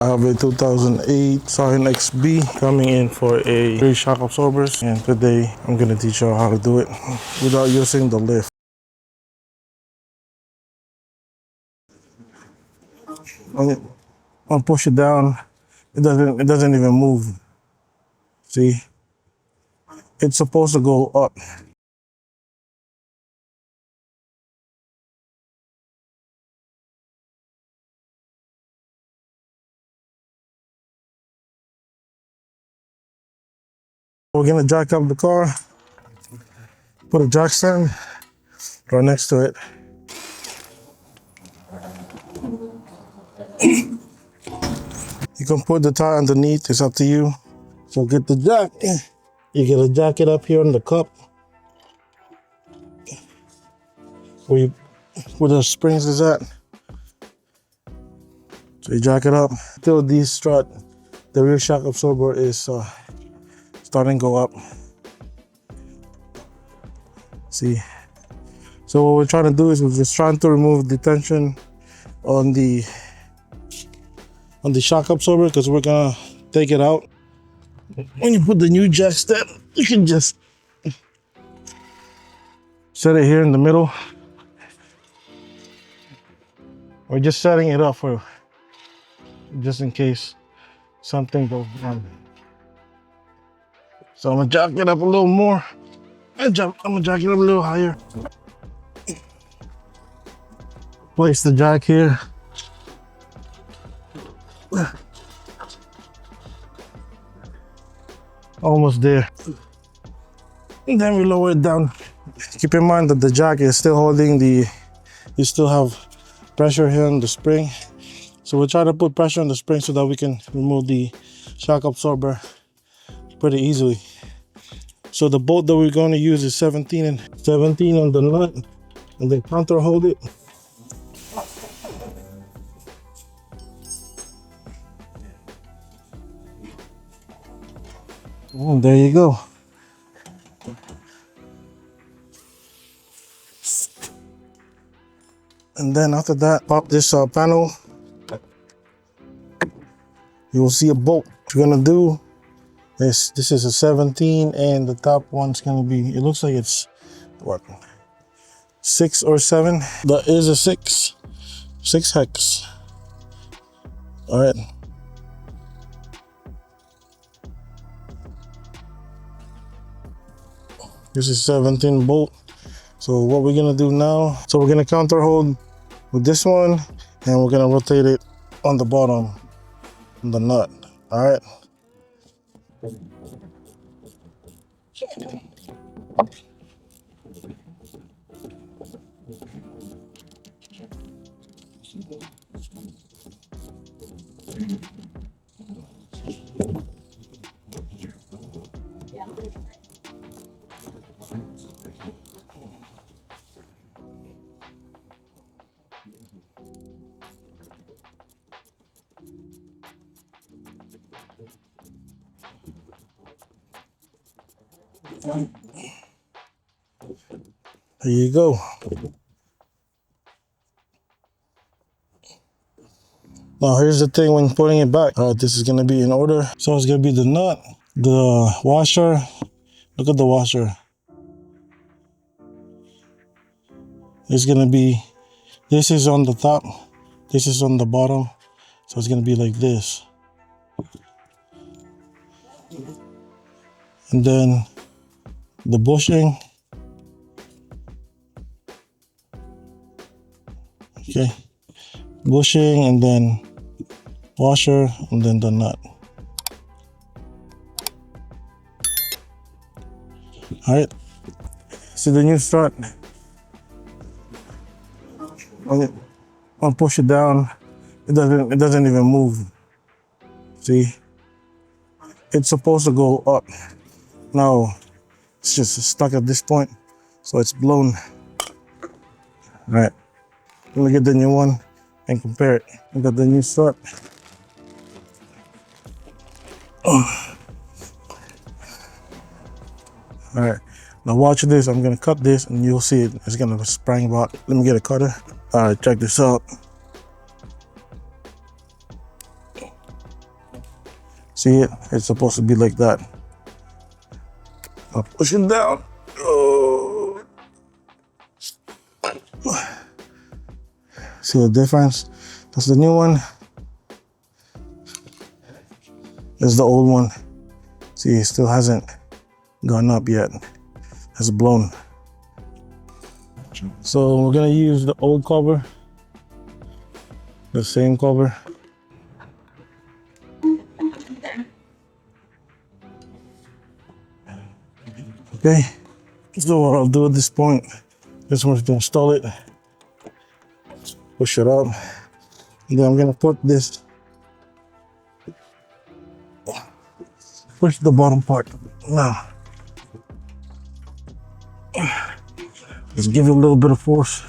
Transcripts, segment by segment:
I have a 2008 Scion XB coming in for a 3 shock absorbers, and today I'm going to teach you how to do it without using the lift. I'll push it down. It doesn't even move. See? It's supposed to go up. We're going to jack up the car, put a jack stand right next to it. You can put the tire underneath, it's up to you. So get the jack. You gotta jack it up here on the cup where the springs is at. So you jack it up till the strut, the rear shock absorber is starting to go up. See? So what we're trying to do is we're just trying to remove the tension on the shock absorber, because we're gonna take it out. When you put the new jack stand, you can just set it here in the middle. We're just setting it up for just in case something goes wrong. So I'm gonna jack it up a little more. I'm gonna jack it up a little higher. Place the jack here. Almost there. And then we lower it down. Keep in mind that the jack is still holding you still have pressure here on the spring. So we'll try to put pressure on the spring so that we can remove the shock absorber pretty easily. So the bolt that we're going to use is 17 on the nut, and then counter hold it. And there you go. And then after that, pop this panel. You will see a bolt. What you're gonna do is, this is a 17, and the top one's gonna be, it looks like it's what, 6 or 7. That is a 6 hex. All right. This is 17 bolt. So what we're gonna do now, so we're gonna counter hold with this one, and we're gonna rotate it on the bottom, on the nut. All right. There you go. Now here's the thing when putting it back. All right, this is gonna be in order. So it's gonna be the nut, the washer. Look at the washer. It's gonna be, this is on the top, this is on the bottom. So it's gonna be like this. And then the bushing. Okay. Bushing, and then washer, and then the nut. All right. See the new strut. I'll push it down. It doesn't even move. See? It's supposed to go up. Now it's just stuck at this point, so it's blown. All right. Let me get the new one and compare it. I got the new strut. Oh. All right. Now watch this. I'm gonna cut this, and you'll see it. It's gonna spring about. Let me get a cutter. All right, check this out. See it? It's supposed to be like that. I'll push it down. Oh. See the difference? That's the new one. This is the old one. See, it still hasn't gone up yet. It's blown. So we're gonna use the old cover, the same cover. Okay, so what I'll do at this point, this one's to install it, push it up, and then I'm gonna put this, push the bottom part. Now, just give it a little bit of force.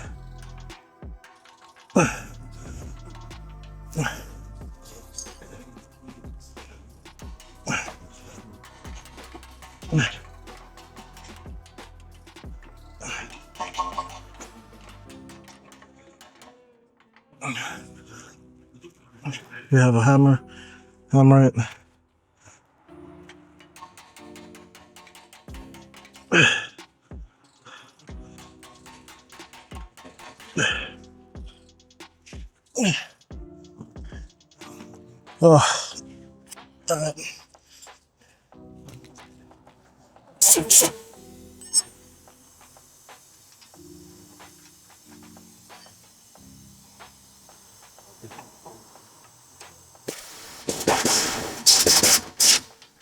We have a hammer it. Oh,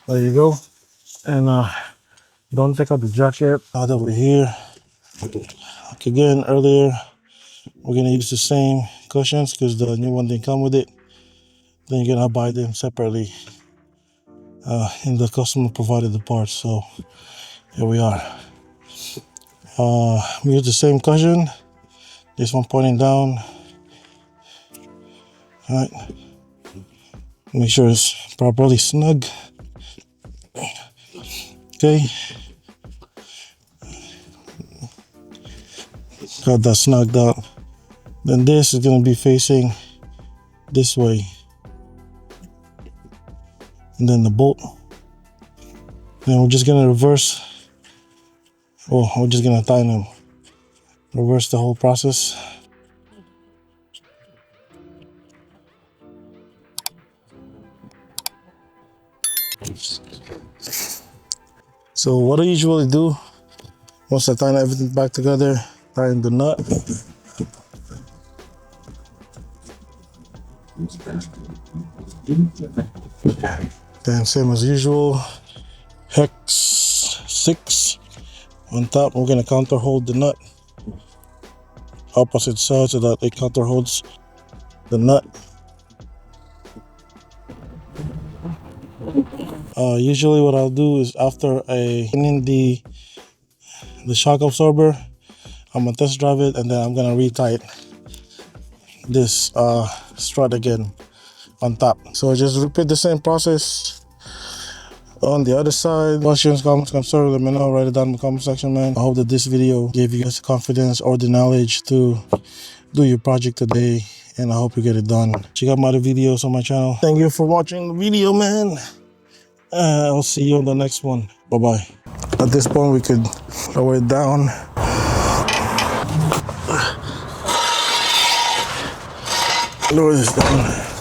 there you go. And don't take out the jacket. Now that we're here, like again earlier, we're gonna use the same cushions because the new one didn't come with it. Then you're gonna buy them separately. And the customer provided the parts, so here we are. We use the same cushion. This one pointing down. All right. Make sure it's properly snug. Okay. Got that snugged out. Then this is gonna be facing this way. And then the bolt. Then we're just gonna reverse. Oh, we're just gonna tighten them. Reverse the whole process. So what I usually do, once I tighten everything back together, tighten the nut. Then same as usual, hex 6 on top. We're gonna counter hold the nut opposite side so that it counter holds the nut. Usually what I'll do is after I clean the shock absorber, I'm gonna test drive it and then I'm gonna re-tighten this strut again on top. So just repeat the same process on the other side. Questions, comments, concerns, let me know. Write it down in the comment section, man. I hope that this video gave you guys the confidence or the knowledge to do your project today, and I hope you get it done. Check out my other videos on my channel. Thank you for watching the video, man. I'll see you on the next one. Bye bye. At this point we could lower it down. Lower this down.